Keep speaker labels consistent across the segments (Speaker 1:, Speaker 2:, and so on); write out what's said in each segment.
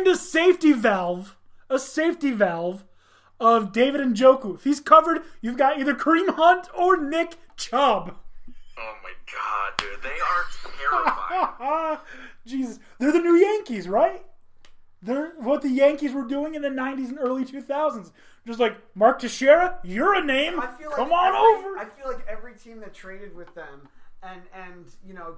Speaker 1: a safety valve of David Njoku. If he's covered, you've got either Kareem Hunt or Nick Chubb.
Speaker 2: Oh my god, dude. They are terrifying.
Speaker 1: Jesus. They're the new Yankees, right? They're what the Yankees were doing in the 90s and early 2000s. Just like, Mark Teixeira, you're a name. Come on over.
Speaker 3: I feel like every team that traded with them and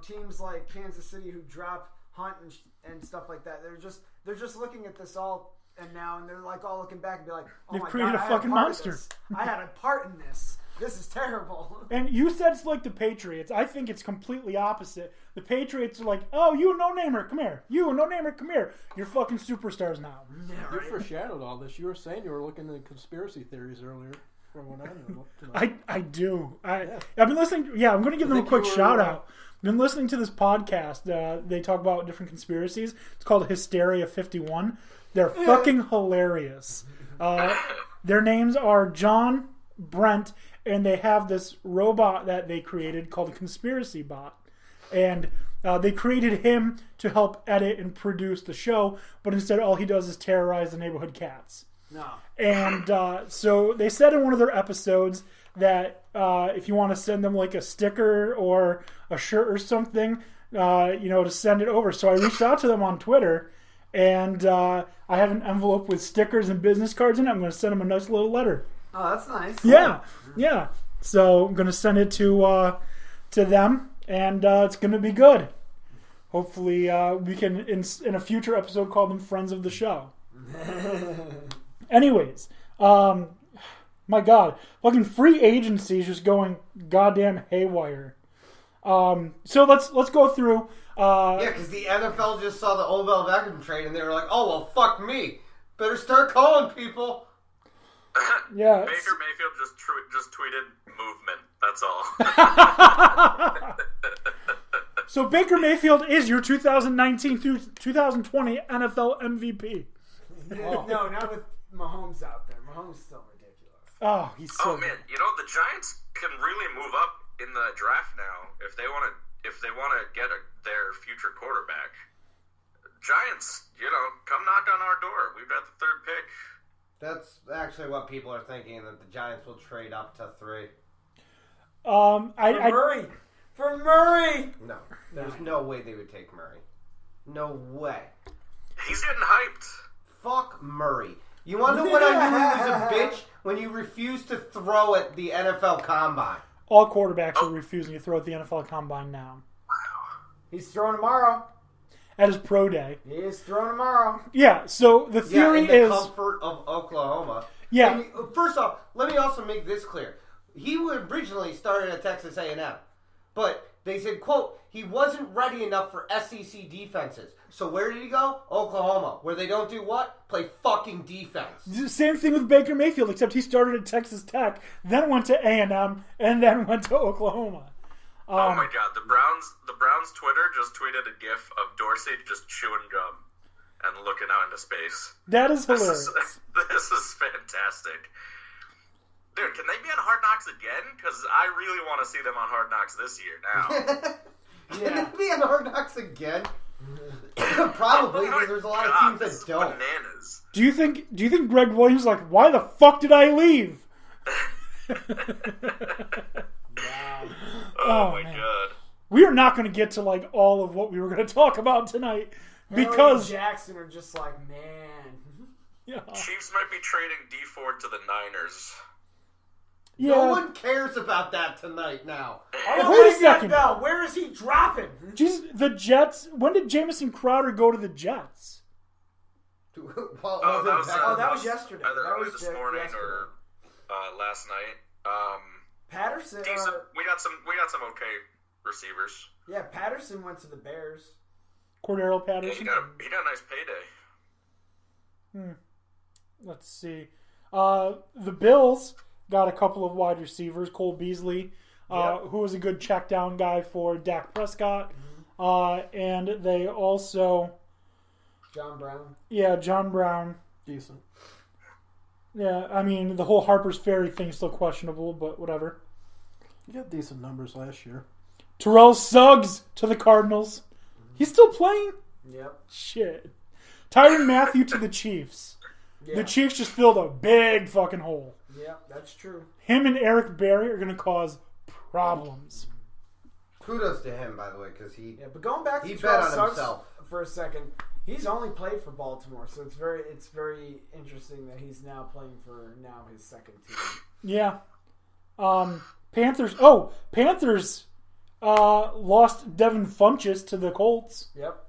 Speaker 3: teams like Kansas City who drop Hunt and stuff like that, they're just looking at this all and they're like all looking back and be like, oh
Speaker 1: They've
Speaker 3: my
Speaker 1: created
Speaker 3: God,
Speaker 1: a fucking monster.
Speaker 3: I had a part in this. This is terrible.
Speaker 1: And you said it's like the Patriots. I think it's completely opposite. The Patriots are like, oh, you no-namer, come here. You no-namer, come here. You're fucking superstars now.
Speaker 4: Yeah, right. You foreshadowed all this. You were saying you were looking at conspiracy theories earlier. From what I know tonight.
Speaker 1: I do. I've been listening. Yeah, I'm going to give them a quick shout out. I've been listening to this podcast. They talk about different conspiracies. It's called Hysteria 51. They're fucking hilarious. Their names are John, Brent, and they have this robot that they created called a conspiracy bot. And they created him to help edit and produce the show, but instead all he does is terrorize the neighborhood cats.
Speaker 3: No.
Speaker 1: And so they said in one of their episodes that if you want to send them like a sticker or a shirt or something, to send it over. So I reached out to them on Twitter, and I have an envelope with stickers and business cards in it. I'm going to send them a nice little letter.
Speaker 3: Oh, that's nice.
Speaker 1: Yeah. So I'm going to send it to them, and it's going to be good. Hopefully we can, in a future episode, call them Friends of the Show. Anyways, my God, fucking free agency is just going goddamn haywire. So let's go through.
Speaker 5: Because the NFL just saw the Odell Beckham trade and they were like, "Oh well, fuck me, better start calling people."
Speaker 1: Yeah.
Speaker 2: Baker Mayfield just tweeted movement. That's all.
Speaker 1: So Baker Mayfield is your 2019 through 2020 NFL MVP.
Speaker 3: No, not with Mahomes out there. Mahomes is still ridiculous.
Speaker 1: Oh, he's so
Speaker 2: man, the Giants can really move up in the draft now if they want to get their future quarterback. Giants, come knock on our door. We've got the third pick.
Speaker 5: That's actually what people are thinking, that the Giants will trade up to 3.
Speaker 3: For Murray.
Speaker 5: No, there's no way they would take Murray. No way.
Speaker 2: He's getting hyped.
Speaker 5: Fuck Murray. You want to know what I knew he was a bitch? When you refuse to throw at the NFL Combine.
Speaker 1: All quarterbacks are refusing to throw at the NFL Combine now.
Speaker 3: He's throwing tomorrow.
Speaker 1: At his pro day.
Speaker 3: He is throwing tomorrow.
Speaker 1: Yeah, so the theory
Speaker 5: in the comfort of Oklahoma.
Speaker 1: Yeah.
Speaker 5: And first off, let me also make this clear. He originally started at Texas A&M. But they said, quote, he wasn't ready enough for SEC defenses. So where did he go? Oklahoma. Where they don't do what? Play fucking defense.
Speaker 1: Same thing with Baker Mayfield, except he started at Texas Tech, then went to A&M, and then went to Oklahoma.
Speaker 2: Oh my God, the Browns Twitter just tweeted a gif of Dorsey just chewing gum and looking out into space.
Speaker 1: That is hilarious.
Speaker 2: This is fantastic. Dude, can they be on Hard Knocks again? Because I really want to see them on Hard Knocks this year now.
Speaker 5: Can they be on Hard Knocks again? Probably, because there's a lot of teams that don't.
Speaker 2: Bananas.
Speaker 1: Do you think Greg Williams is like, why the fuck did I leave?
Speaker 2: Oh my God.
Speaker 1: We are not going to get to like all of what we were going to talk about tonight because
Speaker 3: Jackson are just like, man.
Speaker 1: Yeah.
Speaker 2: Chiefs might be trading D Ford to the Niners.
Speaker 1: Yeah.
Speaker 5: No one cares about that tonight now.
Speaker 1: Wait a second.
Speaker 3: Where is he dropping?
Speaker 1: Jesus, the Jets. When did Jamison Crowder go to the Jets?
Speaker 2: That was
Speaker 3: yesterday.
Speaker 2: Either
Speaker 3: That
Speaker 2: early
Speaker 3: was
Speaker 2: this morning
Speaker 3: yesterday.
Speaker 2: or last night.
Speaker 3: Patterson.
Speaker 2: Decent. We got some okay receivers.
Speaker 3: Yeah, Patterson went to the Bears.
Speaker 1: Cordero
Speaker 2: Yeah,
Speaker 1: Patterson.
Speaker 2: he got a nice payday.
Speaker 1: Let's see. The Bills got a couple of wide receivers. Cole Beasley, who was a good check down guy for Dak Prescott. And they also...
Speaker 3: John Brown.
Speaker 1: Yeah, John Brown.
Speaker 4: Decent.
Speaker 1: Yeah, I mean, the whole Harper's Ferry thing's still questionable, but whatever.
Speaker 4: He got decent numbers last year.
Speaker 1: Terrell Suggs to the Cardinals. He's still playing?
Speaker 3: Yep.
Speaker 1: Shit. Tyrann Mathieu to the Chiefs.
Speaker 3: Yeah.
Speaker 1: The Chiefs just filled a big fucking hole.
Speaker 3: Yeah, that's true.
Speaker 1: Him and Eric Berry are going to cause problems.
Speaker 5: Kudos to him, by the way, because he
Speaker 3: but going back to
Speaker 5: bet
Speaker 3: Terrell
Speaker 5: on
Speaker 3: Suggs
Speaker 5: himself
Speaker 3: for a second, he's only played for Baltimore, so it's very interesting that he's now playing for his second team.
Speaker 1: Yeah. Panthers lost Devin Funchess to the Colts.
Speaker 3: Yep.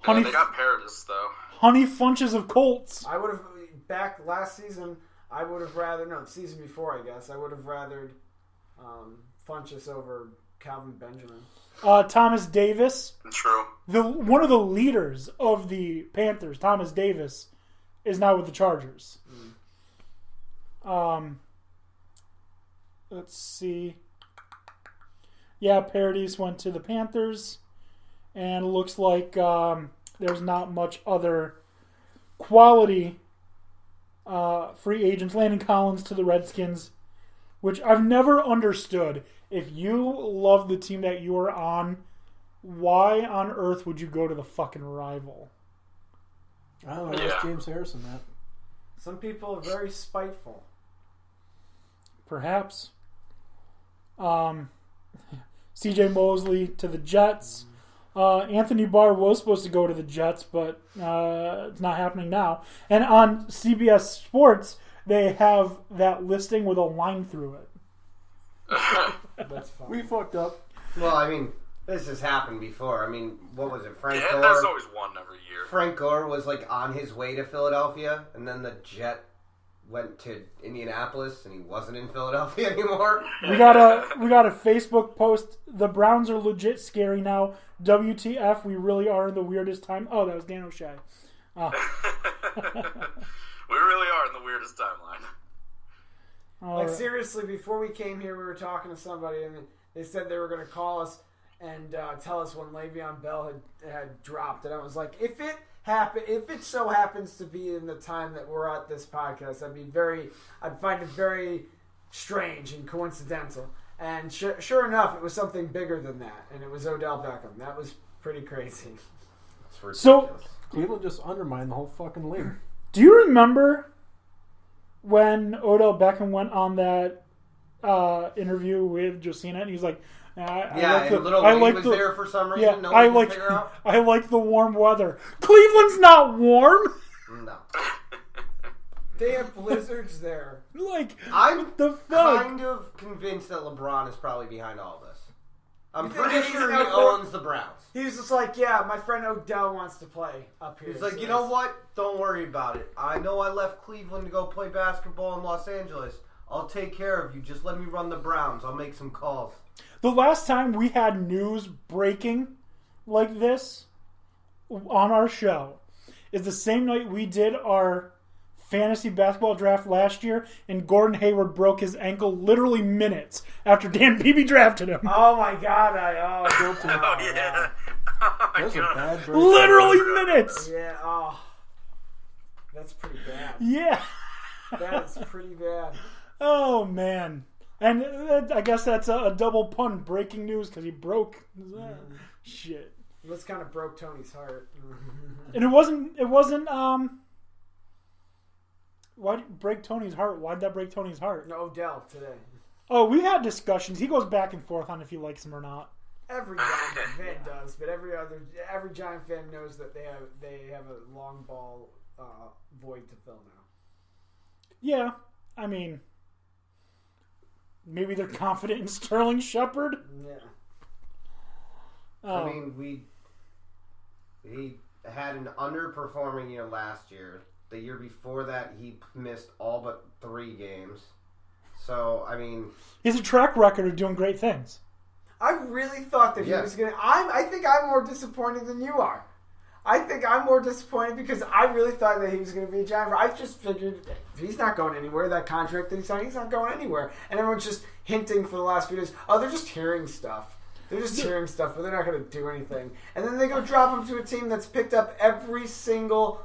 Speaker 2: They got Paradis, though.
Speaker 1: Honey Funches of Colts.
Speaker 3: I would have back last season. I would have rather the season before. I guess I would have rathered Funchess over Calvin Benjamin.
Speaker 1: Thomas Davis.
Speaker 2: True.
Speaker 1: One of the leaders of the Panthers, Thomas Davis, is now with the Chargers. Let's see. Yeah, Paradis went to the Panthers, and it looks like there's not much other quality free agents. Landon Collins to the Redskins, which I've never understood. If you love the team that you are on, why on earth would you go to the fucking rival?
Speaker 4: I don't know. Ask James Harrison that.
Speaker 3: Some people are very spiteful.
Speaker 1: Perhaps. C.J. Mosley to the Jets. Anthony Barr was supposed to go to the Jets, but it's not happening now. And on CBS Sports, they have that listing with a line through it.
Speaker 3: That's fine.
Speaker 4: We fucked up.
Speaker 5: Well, I mean, this has happened before. I mean, what was it, Frank Gore?
Speaker 2: There's always one every year.
Speaker 5: Frank Gore was like on his way to Philadelphia, and then the jet went to Indianapolis, and he wasn't in Philadelphia anymore.
Speaker 1: We got a Facebook post. The Browns are legit scary now. WTF? We really are in the weirdest time. Oh, that was Dan O'Shea.
Speaker 2: We really are in the weirdest timeline.
Speaker 3: Like, seriously, before we came here, we were talking to somebody, and they said they were going to call us and tell us when Le'Veon Bell had dropped. And I was like, if it so happens to be in the time that we're at this podcast, I'd find it very strange and coincidental. And sure enough, it was something bigger than that, and it was Odell Beckham. That was pretty crazy.
Speaker 1: So
Speaker 4: Cleveland just undermined the whole fucking league.
Speaker 1: Do you remember when Odell Beckham went on that interview with Josina, and he's like,
Speaker 5: Wayne was there for some reason.
Speaker 1: Yeah,
Speaker 5: no one can figure out.
Speaker 1: I like the warm weather. Cleveland's not warm.
Speaker 5: No.
Speaker 3: They have blizzards there.
Speaker 1: Like,
Speaker 5: I'm
Speaker 1: the fuck?
Speaker 5: kind of convinced that LeBron is probably behind all this. I'm
Speaker 3: You think
Speaker 5: pretty
Speaker 3: he's
Speaker 5: sure he
Speaker 3: out there?
Speaker 5: owns the Browns.
Speaker 3: He was just like, yeah, my friend Odell wants to play up here.
Speaker 5: He's like, you know what? Don't worry about it. I know I left Cleveland to go play basketball in Los Angeles. I'll take care of you. Just let me run the Browns. I'll make some calls.
Speaker 1: The last time we had news breaking like this on our show is the same night we did our fantasy basketball draft last year, and Gordon Hayward broke his ankle literally minutes after Dan Beebe drafted him.
Speaker 3: Oh my God!
Speaker 4: Guilty.
Speaker 2: Oh, yeah. Oh, my
Speaker 4: That's a
Speaker 2: God.
Speaker 4: bad break.
Speaker 1: Literally minutes!
Speaker 3: Yeah. Oh, that's pretty bad.
Speaker 1: Yeah.
Speaker 3: That is pretty bad.
Speaker 1: Oh, man. And I guess that's a double pun, breaking news, because he broke. Shit.
Speaker 3: This kind of broke Tony's heart.
Speaker 1: And it wasn't, why did it break Tony's heart? Why did that break Tony's heart?
Speaker 3: No, Odell today.
Speaker 1: Oh, we had discussions. He goes back and forth on if he likes him or not.
Speaker 3: Every Giant fan does, but every Giant fan knows that they have a long ball void to fill now.
Speaker 1: Yeah, I mean, maybe they're confident in Sterling Shepard.
Speaker 3: Yeah.
Speaker 1: Oh.
Speaker 5: I mean, he had an underperforming year last year. The year before that, he missed all but 3 games. So, I mean,
Speaker 1: He has a track record of doing great things.
Speaker 3: I really thought that he was going to... I think I'm more disappointed than you are. I think I'm more disappointed because I really thought that he was going to be a Giant. I just figured he's not going anywhere. That contract that he signed, he's not going anywhere. And everyone's just hinting for the last few days, they're just hearing stuff. They're just hearing stuff, but they're not going to do anything. And then they go drop him to a team that's picked up every single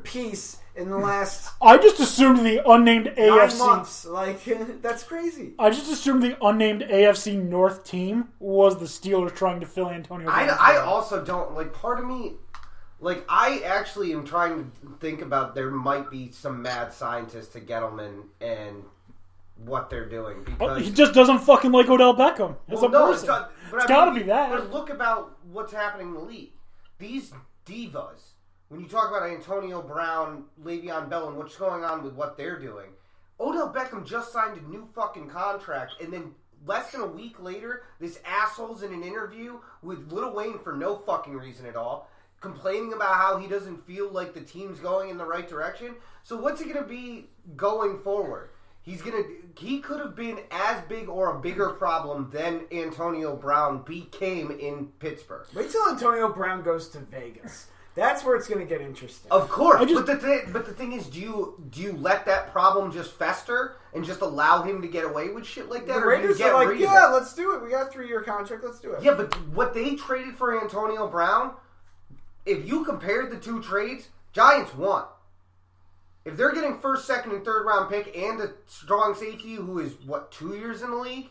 Speaker 3: piece in the last...
Speaker 1: I just assumed the unnamed
Speaker 3: 9
Speaker 1: AFC...
Speaker 3: months. Like, that's crazy.
Speaker 1: I just assumed the unnamed AFC North team was the Steelers trying to fill Antonio Brown.
Speaker 5: I also don't, like, part of me, Like, I actually am trying to think about there might be some mad scientists to Gettleman and what they're doing. Because
Speaker 1: he just doesn't fucking like Odell Beckham as a person.
Speaker 5: It's
Speaker 1: gotta be that.
Speaker 5: But look about what's happening in the league. These divas, when you talk about Antonio Brown, Le'Veon Bell, and what's going on with what they're doing, Odell Beckham just signed a new fucking contract, and then less than a week later, this asshole's in an interview with Lil Wayne for no fucking reason at all, complaining about how he doesn't feel like the team's going in the right direction. So what's it going to be going forward? He could have been as big or a bigger problem than Antonio Brown became in Pittsburgh.
Speaker 3: Wait till Antonio Brown goes to Vegas. That's where it's going to get interesting.
Speaker 5: Of course, but the thing is, do you let that problem just fester and just allow him to get away with shit like that?
Speaker 3: The Raiders are like, yeah, let's do it. We got a 3-year contract. Let's do it.
Speaker 5: Yeah, but what they traded for Antonio Brown, if you compared the two trades, Giants won. If they're getting first, second, and third round pick and a strong safety who is, 2 years in the league?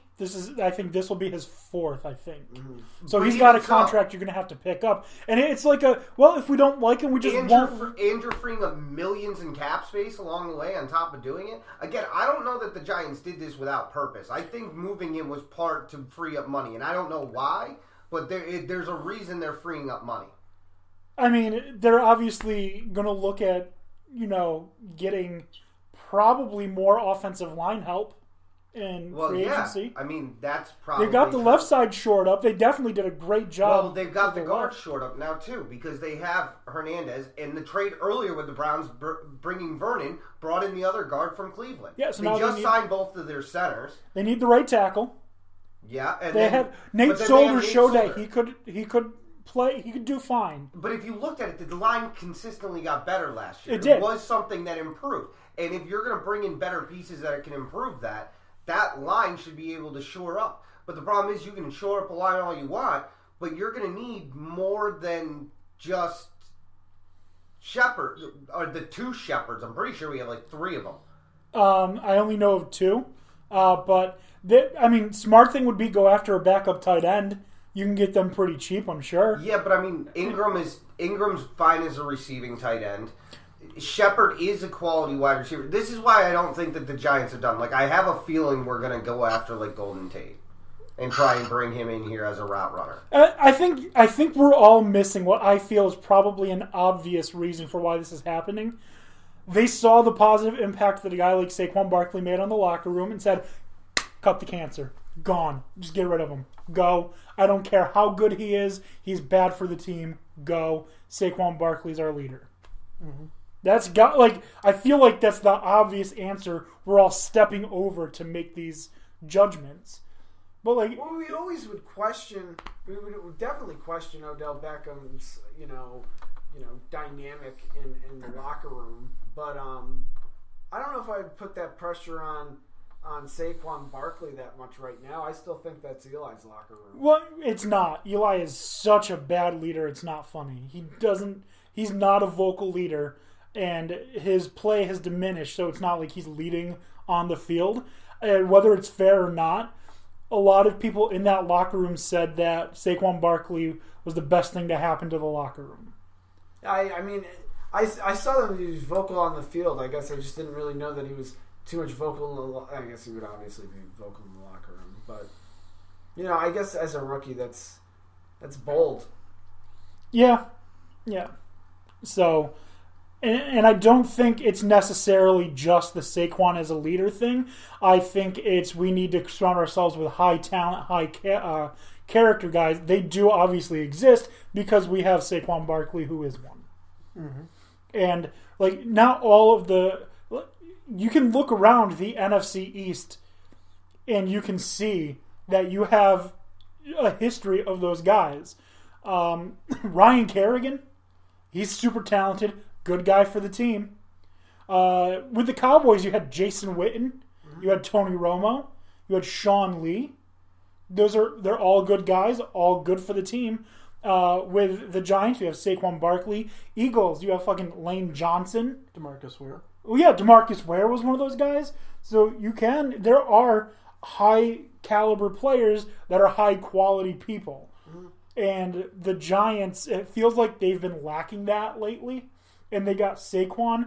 Speaker 1: I think this will be his 4th, I think.
Speaker 5: Mm-hmm.
Speaker 1: So he's got a contract you're going to have to pick up. And it's like if we don't like him, we just won't.
Speaker 5: And you're freeing up millions in cap space along the way on top of doing it. Again, I don't know that the Giants did this without purpose. I think moving him was part to free up money. And I don't know why, but there's a reason they're freeing up money.
Speaker 1: I mean, they're obviously going to look at, getting probably more offensive line help in free agency.
Speaker 5: I mean, that's probably...
Speaker 1: They got the left side shored up. They definitely did a great job.
Speaker 5: Well, they've got the guard shored up now, too, because they have Hernandez, and the trade earlier with the Browns bringing Vernon brought in the other guard from Cleveland.
Speaker 1: Yeah, so
Speaker 5: they just signed both of their centers.
Speaker 1: They need the right tackle.
Speaker 5: Yeah, and
Speaker 1: Nate Solder showed that he could play. He could do fine.
Speaker 5: But if you looked at it, the line consistently got better last year.
Speaker 1: It did.
Speaker 5: It was something that improved. And if you're going to bring in better pieces that can improve that line should be able to shore up. But the problem is you can shore up a line all you want, but you're going to need more than just Shepard, or the 2 Shepards. I'm pretty sure we have 3 of them.
Speaker 1: I only know of 2. But, smart thing would be go after a backup tight end. You can get them pretty cheap, I'm sure.
Speaker 5: Yeah, but Ingram's fine as a receiving tight end. Shepard is a quality wide receiver. This is why I don't think that the Giants are done. I have a feeling we're going to go after Golden Tate and try and bring him in here as a route runner.
Speaker 1: I think we're all missing what I feel is probably an obvious reason for why this is happening. They saw the positive impact that a guy like Saquon Barkley made on the locker room and said, cut the cancer. Gone. Just get rid of him. Go. I don't care how good he is. He's bad for the team. Go. Saquon Barkley's our leader. Mm-hmm. I feel like that's the obvious answer we're all stepping over to make these judgments. But
Speaker 3: we always would question. We would definitely question Odell Beckham's, dynamic in the locker room. But I don't know if I'd put that pressure on Saquon Barkley that much right now. I still think that's Eli's locker room.
Speaker 1: Well, it's not. Eli is such a bad leader. It's not funny. He's not a vocal leader, and his play has diminished. So it's not like he's leading on the field. And whether it's fair or not, a lot of people in that locker room said that Saquon Barkley was the best thing to happen to the locker room.
Speaker 3: I saw that he was vocal on the field. I guess I just didn't really know that he was too much vocal. I guess he would obviously be vocal in the locker room, but I guess as a rookie, that's bold.
Speaker 1: Yeah. So, and I don't think it's necessarily just the Saquon as a leader thing. I think we need to surround ourselves with high talent, high character guys. They do obviously exist because we have Saquon Barkley, who is one. Mm-hmm. And not all of the. You can look around the NFC East and you can see that you have a history of those guys. Ryan Kerrigan, he's super talented, good guy for the team. With the Cowboys, you had Jason Witten, you had Tony Romo, you had Sean Lee. They're all good guys, all good for the team. With the Giants, you have Saquon Barkley. Eagles, you have fucking Lane Johnson.
Speaker 4: DeMarcus Ware.
Speaker 1: Well, yeah, DeMarcus Ware was one of those guys. So there are high caliber players that are high quality people. Mm-hmm. And the Giants, it feels like they've been lacking that lately. And they got Saquon.